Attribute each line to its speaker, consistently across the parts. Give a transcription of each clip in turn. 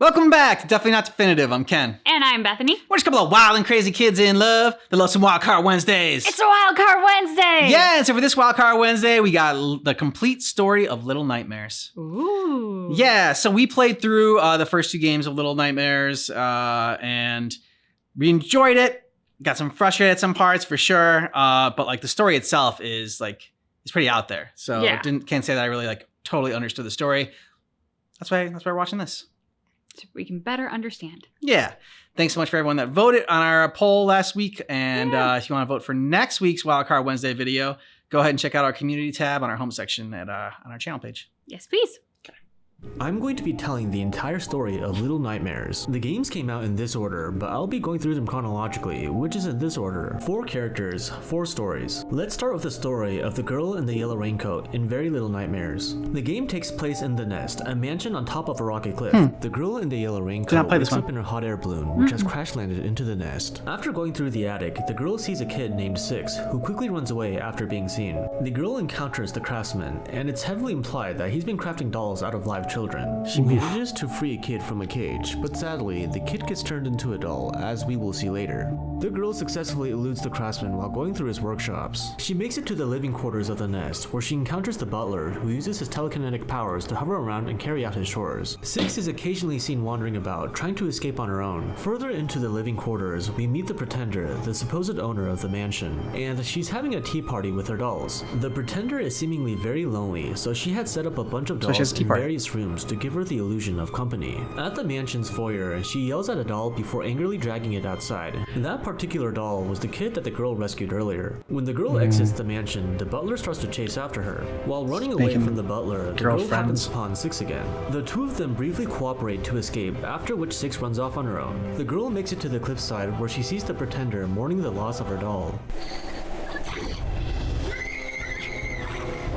Speaker 1: Welcome back to Definitely Not Definitive. I'm Ken.
Speaker 2: And I'm Bethany.
Speaker 1: We're just a couple of wild and crazy kids in love that love some Wild Card Wednesdays.
Speaker 2: It's a Wild Card Wednesday!
Speaker 1: Yeah, and so for this Wild Card Wednesday, we got the complete story of Little Nightmares.
Speaker 2: Ooh.
Speaker 1: Yeah, so we played through the first two games of Little Nightmares, and we enjoyed it. Got some frustrated at some parts for sure, but like the story itself is pretty out there. So
Speaker 2: Yeah.
Speaker 1: can't say that I really totally understood the story. That's why we're watching this.
Speaker 2: So we can better understand.
Speaker 1: Yeah. Thanks so much for everyone that voted on our poll last week. And if you want to vote for next week's Wildcard Wednesday video, go ahead and check out our community tab on our home section on our channel page.
Speaker 2: Yes, please.
Speaker 3: I'm going to be telling the entire story of Little Nightmares. The games came out in this order, but I'll be going through them chronologically, which is in this order. 4 characters, 4 stories. Let's start with the story of the girl in the yellow raincoat in Very Little Nightmares. The game takes place in The Nest, a mansion on top of a rocky cliff. The girl in the yellow raincoat wakes up in her hot air balloon, which has crash landed into the nest. After going through the attic, the girl sees a kid named Six, who quickly runs away after being seen. The girl encounters the craftsman, and it's heavily implied that he's been crafting dolls out of live children. She manages to free a kid from a cage, but sadly, the kid gets turned into a doll, as we will see later. The girl successfully eludes the craftsman while going through his workshops. She makes it to the living quarters of the nest, where she encounters the butler, who uses his telekinetic powers to hover around and carry out his chores. Six is occasionally seen wandering about, trying to escape on her own. Further into the living quarters, we meet the Pretender, the supposed owner of the mansion, and she's having a tea party with her dolls. The Pretender is seemingly very lonely, so she had set up a bunch of dolls in various rooms to give her the illusion of company. At the mansion's foyer, she yells at a doll before angrily dragging it outside. That particular doll was the kid that the girl rescued earlier. When the girl exits the mansion, the butler starts to chase after her. While running away from the butler, the girl happens upon Six again. The two of them briefly cooperate to escape, after which Six runs off on her own. The girl makes it to the cliffside where she sees the Pretender mourning the loss of her doll.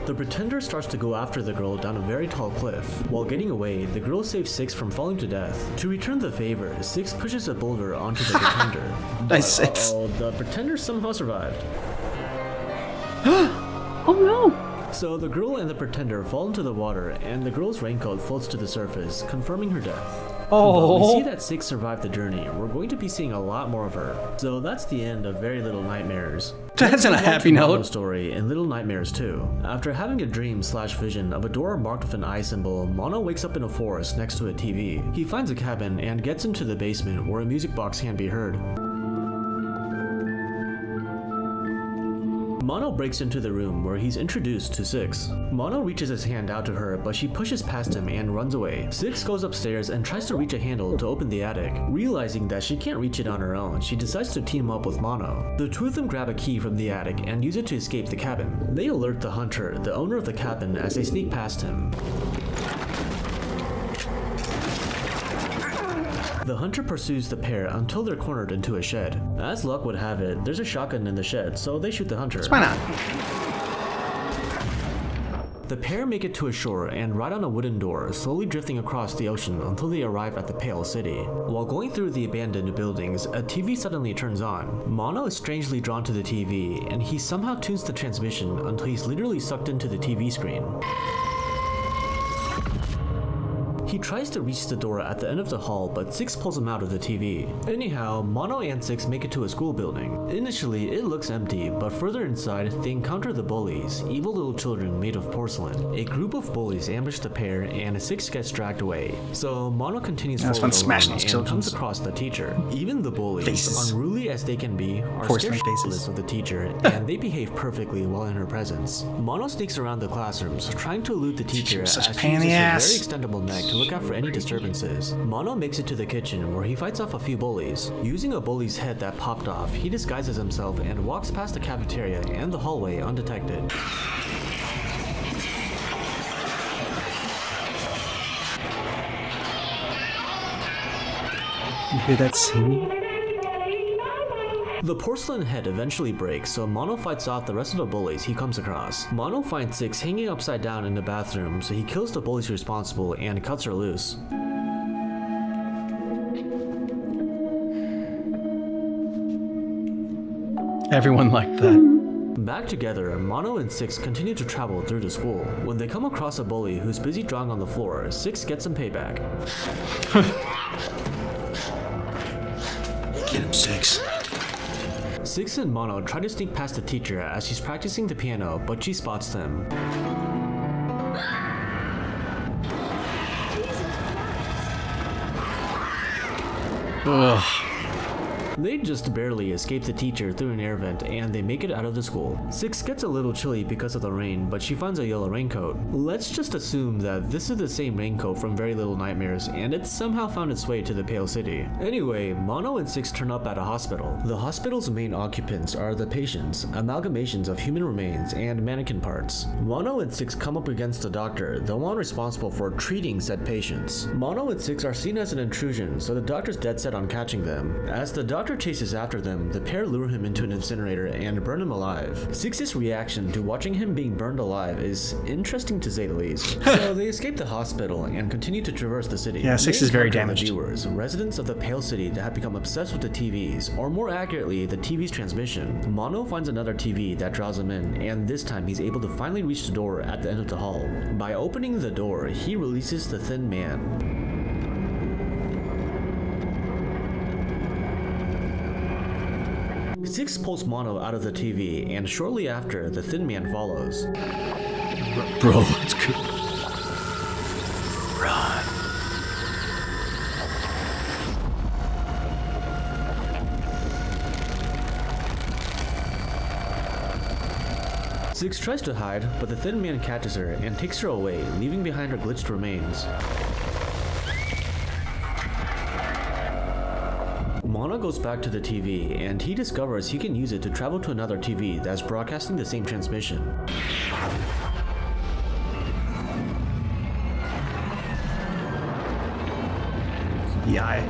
Speaker 3: The Pretender starts to go after the girl down a very tall cliff. While getting away, the girl saves Six from falling to death. To return the favor, Six pushes a boulder onto the Pretender.
Speaker 1: Nice, Six.
Speaker 3: The Pretender somehow survived.
Speaker 2: Oh no!
Speaker 3: So the girl and the Pretender fall into the water, and the girl's raincoat floats to the surface, confirming her death. But we see that Six survived the journey. We're going to be seeing a lot more of her. So that's the end of Very Little Nightmares.
Speaker 1: That's on a happy note.
Speaker 3: Story in Little Nightmares 2. After having a dream/vision of a door marked with an eye symbol, Mono wakes up in a forest next to a TV. He finds a cabin and gets into the basement where a music box can be heard. Mono breaks into the room where he's introduced to Six. Mono reaches his hand out to her, but she pushes past him and runs away. Six goes upstairs and tries to reach a handle to open the attic. Realizing that she can't reach it on her own, she decides to team up with Mono. The two of them grab a key from the attic and use it to escape the cabin. They alert the hunter, the owner of the cabin, as they sneak past him. The hunter pursues the pair until they're cornered into a shed. As luck would have it, there's a shotgun in the shed, so they shoot the hunter.
Speaker 1: Why not?
Speaker 3: The pair make it to a shore and ride on a wooden door, slowly drifting across the ocean until they arrive at the Pale City. While going through the abandoned buildings, a TV suddenly turns on. Mono is strangely drawn to the TV, and he somehow tunes the transmission until he's literally sucked into the TV screen. He tries to reach the door at the end of the hall, but Six pulls him out of the TV. Anyhow, Mono and Six make it to a school building. Initially, it looks empty, but further inside, they encounter the bullies, evil little children made of porcelain. A group of bullies ambush the pair, and Six gets dragged away. So Mono continues forward alone and comes across the teacher. Even the bullies, unruly as they can be, are scared shitless of the teacher, and they behave perfectly while in her presence. Mono sneaks around the classrooms, trying to elude the teacher as she uses her very extendable neck to look out for any disturbances. Mono makes it to the kitchen where he fights off a few bullies. Using a bully's head that popped off, he disguises himself and walks past the cafeteria and the hallway undetected.
Speaker 1: You hear that singing?
Speaker 3: The porcelain head eventually breaks, so Mono fights off the rest of the bullies he comes across. Mono finds Six hanging upside down in the bathroom, so he kills the bullies responsible and cuts her loose.
Speaker 1: Everyone liked that.
Speaker 3: Back together, Mono and Six continue to travel through the school. When they come across a bully who's busy drawing on the floor, Six gets some payback.
Speaker 4: Get him, Six.
Speaker 3: Six and Mono try to sneak past the teacher as she's practicing the piano, but she spots them.
Speaker 1: Ugh.
Speaker 3: They just barely escape the teacher through an air vent and they make it out of the school. Six gets a little chilly because of the rain, but she finds a yellow raincoat. Let's just assume that this is the same raincoat from Very Little Nightmares and it's somehow found its way to the Pale City. Anyway, Mono and Six turn up at a hospital. The hospital's main occupants are the patients, amalgamations of human remains and mannequin parts. Mono and Six come up against the doctor, the one responsible for treating said patients. Mono and Six are seen as an intrusion, so the doctor's dead set on catching them. As the doctor chases after them, the pair lure him into an incinerator and burn him alive. Six's reaction to watching him being burned alive is interesting to say the least. So they escape the hospital and continue to traverse the city.
Speaker 1: Yeah, Six
Speaker 3: They
Speaker 1: is very
Speaker 3: encounter the
Speaker 1: damaged.
Speaker 3: viewers, residents of the Pale City that have become obsessed with the TVs, or more accurately, the TV's transmission. Mono finds another TV that draws him in, and this time he's able to finally reach the door at the end of the hall. By opening the door, he releases the Thin Man. Six pulls Mono out of the TV, and shortly after, the Thin Man follows.
Speaker 4: Bro, let's go. Run.
Speaker 3: Six tries to hide, but the Thin Man catches her and takes her away, leaving behind her glitched remains. Mono goes back to the TV, and he discovers he can use it to travel to another TV that's broadcasting the same transmission.
Speaker 1: Yeah.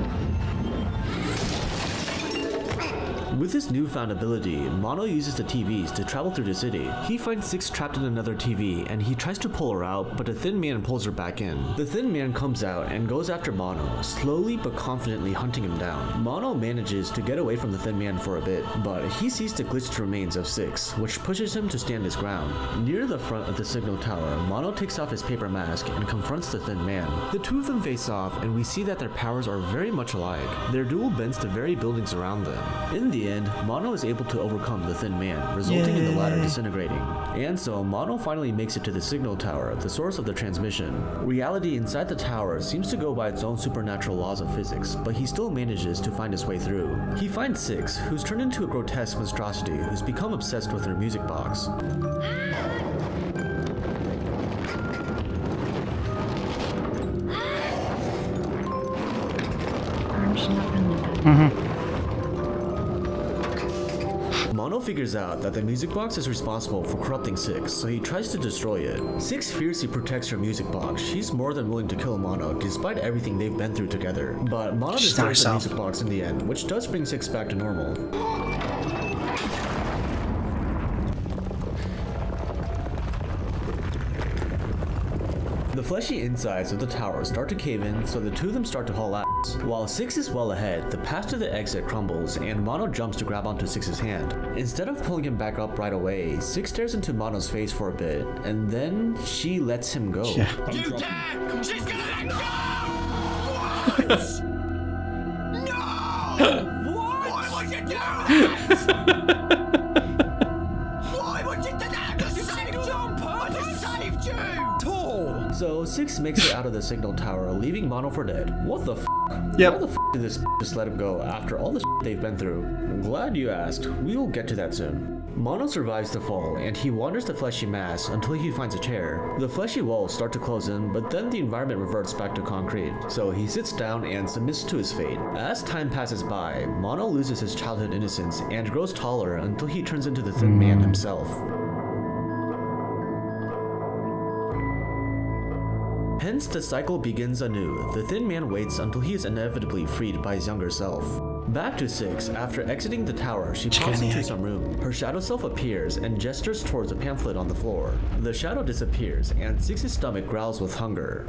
Speaker 3: With his newfound ability, Mono uses the TVs to travel through the city. He finds Six trapped in another TV and he tries to pull her out, but the Thin Man pulls her back in. The Thin Man comes out and goes after Mono, slowly but confidently hunting him down. Mono manages to get away from the Thin Man for a bit, but he sees the glitched remains of Six, which pushes him to stand his ground. Near the front of the signal tower, Mono takes off his paper mask and confronts the Thin Man. The two of them face off and we see that their powers are very much alike. Their duel bends the very buildings around them. In the end, Mono is able to overcome the Thin Man, resulting in the latter disintegrating. And so, Mono finally makes it to the signal tower, the source of the transmission. Reality inside the tower seems to go by its own supernatural laws of physics, but he still manages to find his way through. He finds Six, who's turned into a grotesque monstrosity who's become obsessed with her music box.
Speaker 2: Arm should not run like that.
Speaker 3: Mono figures out that the music box is responsible for corrupting Six, so he tries to destroy it. Six fiercely protects her music box. She's more than willing to kill Mono, despite everything they've been through together. But Mono
Speaker 1: She's not
Speaker 3: destroys the
Speaker 1: herself.
Speaker 3: music box in the end, which does bring Six back to normal. The fleshy insides of the tower start to cave in, so the two of them start to haul ass. While Six is well ahead, the path to the exit crumbles, and Mono jumps to grab onto Six's hand. Instead of pulling him back up right away, Six stares into Mono's face for a bit, and then she lets him go.
Speaker 1: Yeah.
Speaker 4: You dare! She's gonna let go! What? No! What? Why would you do that? Why would you do that? You saved you on purpose! I saved you!
Speaker 3: So Six makes it out of the signal tower, leaving Mono for dead. What the f?
Speaker 1: Yep.
Speaker 3: Why the f did this just let him go after all the they've been through? I'm glad you asked. We will get to that soon. Mono survives the fall, and he wanders the fleshy mass until he finds a chair. The fleshy walls start to close in, but then the environment reverts back to concrete. So he sits down and submits to his fate. As time passes by, Mono loses his childhood innocence and grows taller until he turns into the Thin Man himself. Hence, the cycle begins anew. The Thin Man waits until he is inevitably freed by his younger self. Back to Six, after exiting the tower, she pops into some room. Her shadow self appears and gestures towards a pamphlet on the floor. The shadow disappears, and Six's stomach growls with hunger.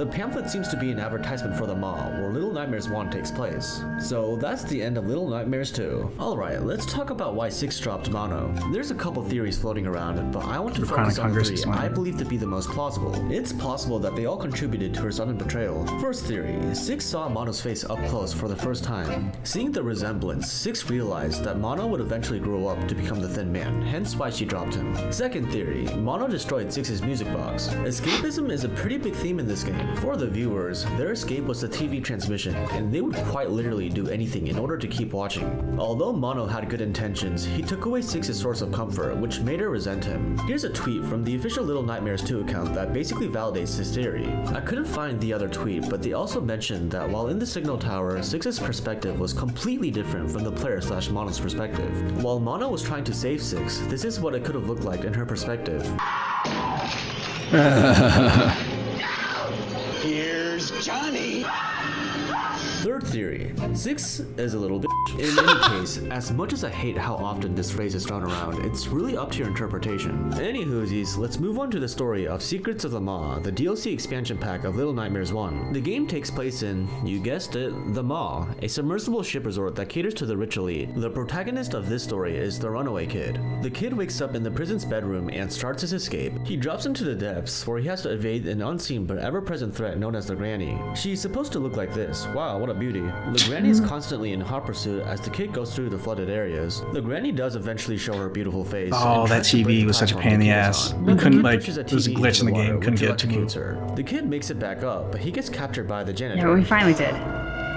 Speaker 3: The pamphlet seems to be an advertisement for the mall, where Little Nightmares 1 takes place. So that's the end of Little Nightmares 2. Alright, let's talk about why 6 dropped Mono. There's a couple theories floating around, but I want to focus on
Speaker 1: Hunger
Speaker 3: 3
Speaker 1: 6
Speaker 3: I believe to be the most plausible. It's possible that they all contributed to her sudden betrayal. First theory, 6 saw Mono's face up close for the first time. Seeing the resemblance, 6 realized that Mono would eventually grow up to become the Thin Man, hence why she dropped him. Second theory, Mono destroyed 6's music box. Escapism is a pretty big theme in this game. For the viewers, their escape was the TV transmission, and they would quite literally do anything in order to keep watching. Although Mono had good intentions, he took away 6's source of comfort, which made her resent him. Here's a tweet from the official Little Nightmares 2 account that basically validates this theory. I couldn't find the other tweet, but they also mentioned that while in the signal tower, 6's perspective was completely different from the player/Mono's perspective. While Mono was trying to save 6, this is what it could have looked like in her perspective.
Speaker 4: Here's Johnny.
Speaker 3: Third theory, 6 is a little bitch. In any case, as much as I hate how often this phrase is thrown around, it's really up to your interpretation. Anywhoosies, let's move on to the story of Secrets of the Maw, the DLC expansion pack of Little Nightmares 1. The game takes place in, you guessed it, the Maw, a submersible ship resort that caters to the rich elite. The protagonist of this story is the runaway kid. The kid wakes up in the prison's bedroom and starts his escape. He drops into the depths where he has to evade an unseen but ever-present threat known as the Granny. She's supposed to look like this. Wow, what a beauty. The Granny is constantly in hot pursuit as the kid goes through the flooded areas. The Granny does eventually show her beautiful face.
Speaker 1: Oh, that TV was such a pain in the ass. We couldn't, like, there was a glitch in the game, couldn't get it to move.
Speaker 3: Her. The kid makes it back up, but he gets captured by the janitor.
Speaker 2: Yeah, we finally did.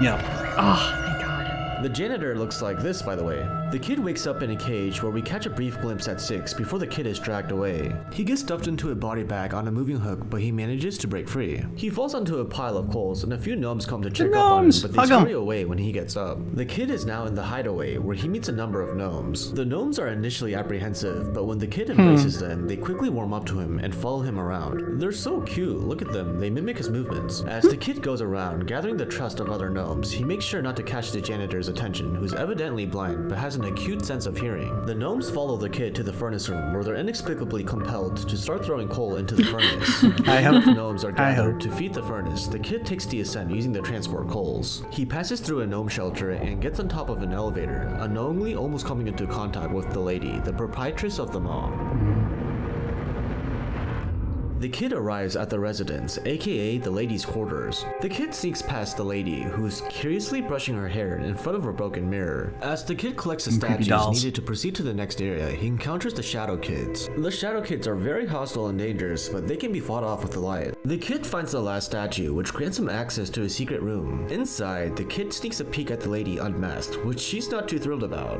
Speaker 1: Yeah.
Speaker 2: Oh, thank God.
Speaker 3: The janitor looks like this, by the way. The kid wakes up in a cage where we catch a brief glimpse at 6 before the kid is dragged away. He gets stuffed into a body bag on a moving hook, but he manages to break free. He falls onto a pile of coals and a few gnomes come to check up on him, but they scurry away when he gets up. The kid is now in the hideaway where he meets a number of gnomes. The gnomes are initially apprehensive, but when the kid embraces them, they quickly warm up to him and follow him around. They're so cute, look at them, they mimic his movements. As the kid goes around, gathering the trust of other gnomes, he makes sure not to catch the janitor's attention, who's evidently blind but has an acute sense of hearing. The gnomes follow the kid to the furnace room where they're inexplicably compelled to start throwing coal into the furnace. Enough gnomes are gathered to feed the furnace. The kid takes the ascent using the transport coals. He passes through a gnome shelter and gets on top of an elevator, unknowingly almost coming into contact with the lady, the proprietress of the mall. The kid arrives at the residence, aka the lady's quarters. The kid sneaks past the lady, who's curiously brushing her hair in front of a broken mirror. As the kid collects the statues needed to proceed to the next area, he encounters the Shadow Kids. The Shadow Kids are very hostile and dangerous, but they can be fought off with the light. The kid finds the last statue, which grants him access to a secret room. Inside, the kid sneaks a peek at the lady unmasked, which she's not too thrilled about.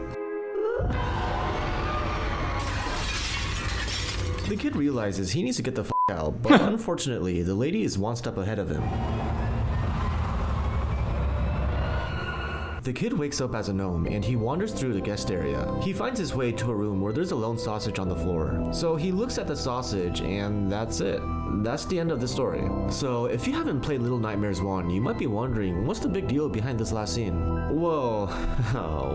Speaker 3: The kid realizes he needs to get the f*** out, but unfortunately, the lady is one step ahead of him. The kid wakes up as a gnome and he wanders through the guest area. He finds his way to a room where there's a lone sausage on the floor. So he looks at the sausage and that's it. That's the end of the story. So if you haven't played Little Nightmares 1, you might be wondering, what's the big deal behind this last scene? Well,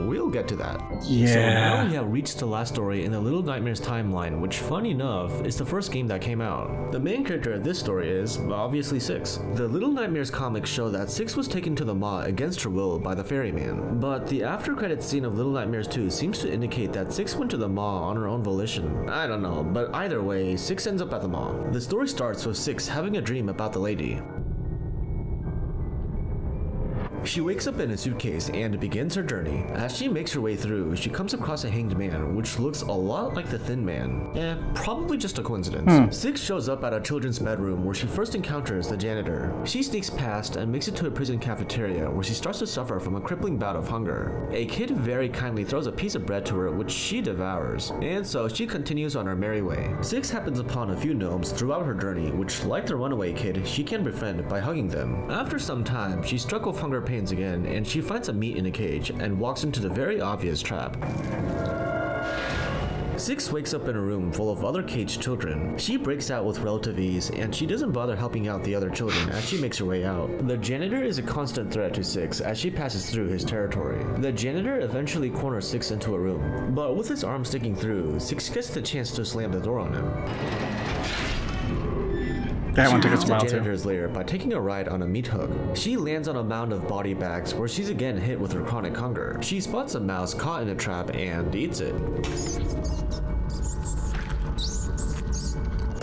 Speaker 3: we'll get to that.
Speaker 1: Yeah.
Speaker 3: So now we have reached the last story in the Little Nightmares timeline, which funny enough, is the first game that came out. The main character of this story is, obviously, 6. The Little Nightmares comics show that 6 was taken to the Maw against her will by the ferryman. But the after credits scene of Little Nightmares 2 seems to indicate that 6 went to the Maw on her own volition. I don't know, but either way, 6 ends up at the Maw. The story starts with 6 having a dream about the lady. She wakes up in a suitcase and begins her journey. As she makes her way through, she comes across a hanged man, which looks a lot like the Thin Man. Probably just a coincidence. 6 shows up at a children's bedroom where she first encounters the janitor. She sneaks past and makes it to a prison cafeteria where she starts to suffer from a crippling bout of hunger. A kid very kindly throws a piece of bread to her, which she devours. And so she continues on her merry way. 6 happens upon a few gnomes throughout her journey, which, like the runaway kid, she can befriend by hugging them. After some time, she's struck with hunger pains again, and she finds a meat in a cage and walks into the very obvious trap. 6 wakes up in a room full of other caged children. She breaks out with relative ease, and she doesn't bother helping out the other children as she makes her way out. The janitor is a constant threat to 6 as she passes through his territory. The janitor eventually corners 6 into a room, but with his arm sticking through, 6 gets the chance to slam the door on him.
Speaker 1: That one
Speaker 3: She
Speaker 1: took us
Speaker 3: reaches
Speaker 1: a while
Speaker 3: the
Speaker 1: too.
Speaker 3: janitor's lair by taking a ride on a meat hook. She lands on a mound of body bags where she's again hit with her chronic hunger. She spots a mouse caught in a trap and eats it.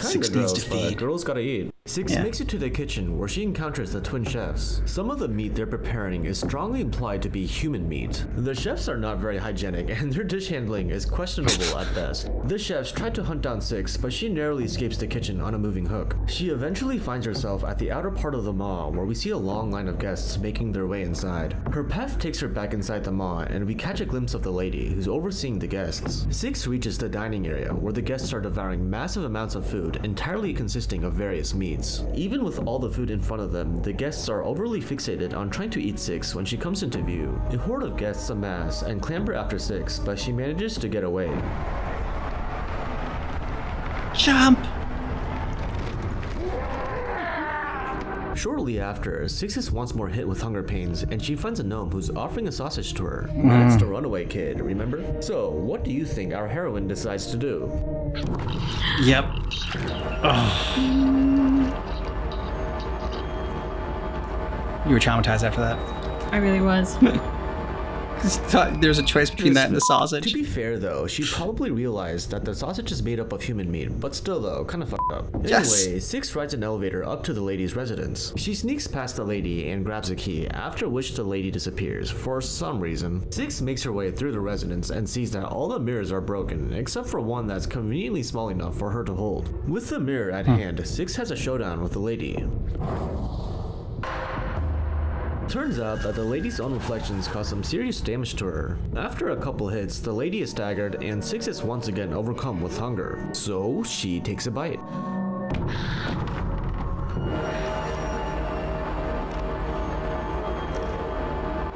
Speaker 1: Six
Speaker 3: Kinda
Speaker 1: needs
Speaker 3: gross,
Speaker 1: to
Speaker 3: but
Speaker 1: feed.
Speaker 3: girls gotta eat. Six
Speaker 1: Yeah.
Speaker 3: makes it to the kitchen where she encounters the twin chefs. Some of the meat they're preparing is strongly implied to be human meat. The chefs are not very hygienic and their dish handling is questionable at best. The chefs try to hunt down Six, but she narrowly escapes the kitchen on a moving hook. She eventually finds herself at the outer part of the maw where we see a long line of guests making their way inside. Her path takes her back inside the maw and we catch a glimpse of the lady who's overseeing the guests. Six reaches the dining area where the guests are devouring massive amounts of food entirely consisting of various meats. Even with all the food in front of them, the guests are overly fixated on trying to eat Six when she comes into view. A horde of guests amass and clamber after Six, but she manages to get away.
Speaker 1: Jump!
Speaker 3: Shortly after, Six is once more hit with hunger pains, and she finds a gnome who's offering a sausage to her. That's the runaway kid, remember? So, what do you think our heroine decides to do?
Speaker 1: Yep. You were traumatized after that.
Speaker 2: I really was.
Speaker 1: There's a choice between that and the
Speaker 3: To
Speaker 1: sausage.
Speaker 3: be fair though, she probably realized that the sausage is made up of human meat, but still though, kinda fucked up.
Speaker 1: Yes.
Speaker 3: Anyway, Six rides an elevator up to the lady's residence. She sneaks past the lady and grabs a key, after which the lady disappears, for some reason. Six makes her way through the residence and sees that all the mirrors are broken, except for one that's conveniently small enough for her to hold. With the mirror at hand, Six has a showdown with the lady. Turns out that the lady's own reflections cause some serious damage to her. After a couple hits, the lady is staggered and Six is once again overcome with hunger. So she takes a bite.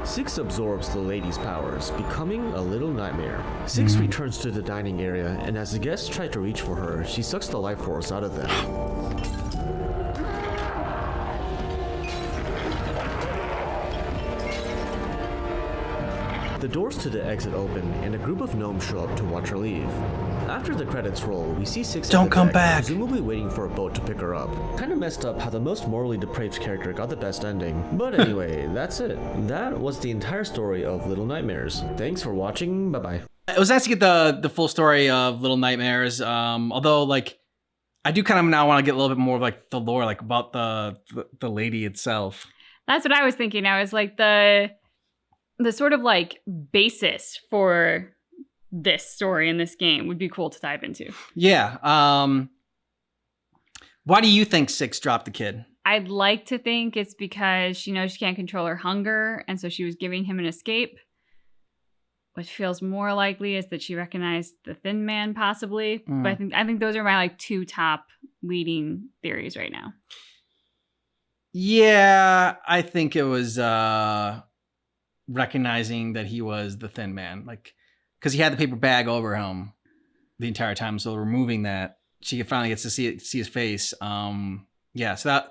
Speaker 3: Six absorbs the lady's powers, becoming a little nightmare. Six returns to the dining area, and as the guests try to reach for her, she sucks the life force out of them. The doors to the exit open, and a group of gnomes show up to watch her leave. After the credits roll, we see Six at
Speaker 1: Don't
Speaker 3: the
Speaker 1: come
Speaker 3: deck,
Speaker 1: back.
Speaker 3: presumably waiting for a boat to pick her up. Kinda messed up how the most morally depraved character got the best ending. But anyway, that's it. That was the entire story of Little Nightmares. Thanks for watching, bye-bye.
Speaker 1: It was nice to get the full story of Little Nightmares. Although, like, I do kind of now want to get a little bit more of like the lore, like about the lady itself.
Speaker 2: That's what I was thinking. I was like the sort of like basis for this story in this game would be cool to dive into.
Speaker 1: Yeah. Why do you think Six dropped the kid?
Speaker 2: I'd like to think it's because she knows she can't control her hunger, and so she was giving him an escape. What feels more likely is that she recognized the Thin Man, possibly.
Speaker 1: Mm.
Speaker 2: But I think those are my like two top leading theories right now.
Speaker 1: Yeah, I think it was recognizing that he was the Thin Man, like because he had the paper bag over him the entire time. So removing that, she finally gets to see his face. Yeah, so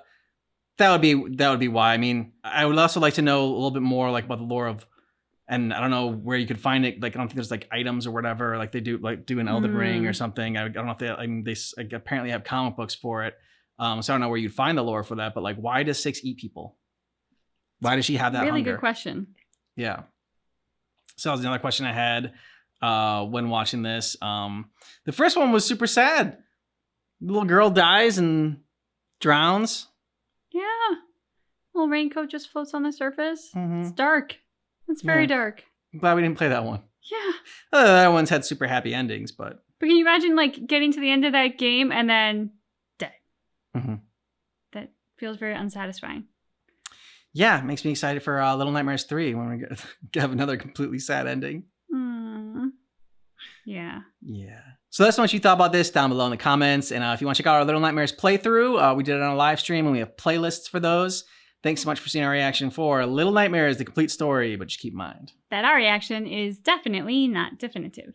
Speaker 1: that would be why. I mean, I would also like to know a little bit more like about the lore of. And I don't know where you could find it. Like, I don't think there's like items or whatever, like they do an Elden Ring or something. I don't know if they, I mean, they like, apparently have comic books for it. So I don't know where you'd find the lore for that, but like, why does Six eat people? Why does she have that
Speaker 2: Really
Speaker 1: hunger?
Speaker 2: good question.
Speaker 1: Yeah. So that was another question I had when watching this. The first one was super sad. The little girl dies and drowns.
Speaker 2: Yeah. Little raincoat just floats on the surface.
Speaker 1: Mhm.
Speaker 2: It's dark. It's very
Speaker 1: Yeah.
Speaker 2: dark.
Speaker 1: I'm glad we didn't play that one.
Speaker 2: Yeah.
Speaker 1: The other ones had super happy endings, but
Speaker 2: But can you imagine like getting to the end of that game and then dead?
Speaker 1: Mhm.
Speaker 2: That feels very unsatisfying.
Speaker 1: yeah, it makes me excited for Little Nightmares 3 when we have another completely sad ending.
Speaker 2: Yeah.
Speaker 1: Yeah. So that's what you thought about this down below in the comments. And if you want to check out our Little Nightmares playthrough, we did it on a live stream and we have playlists for those. Thanks so much for seeing our reaction for Little Nightmares, the complete story, but just keep in mind
Speaker 2: That our reaction is definitely not definitive.